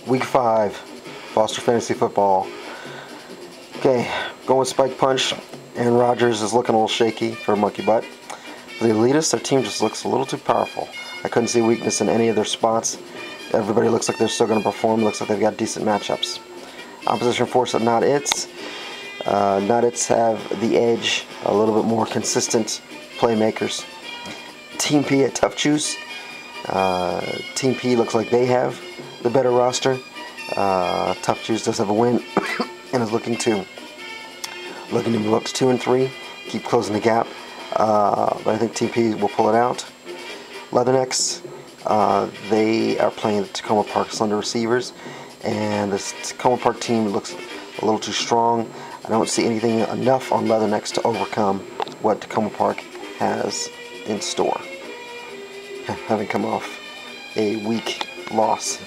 Week 5, Foster Fantasy Football. Okay, going with Spike Punch. Aaron Rodgers is looking a little shaky for Monkey Butt. For the Elitists, their team just looks a little too powerful. I couldn't see weakness in any of their spots. Everybody looks like they're still going to perform. Looks like they've got decent matchups. Opposition force at Not Its. Not Its have the edge, a little bit more consistent playmakers. Team P at Tough Juice. Team P looks like they have the better roster. Tough Juice does have a win and is looking to move up to 2 and 3, keep closing the gap. But I think Team P will pull it out. Leathernecks, they are playing the Tacoma Park Slender Receivers, and this Tacoma Park team looks a little too strong. I don't see anything enough on Leathernecks to overcome what Tacoma Park has in store, having come off a weak loss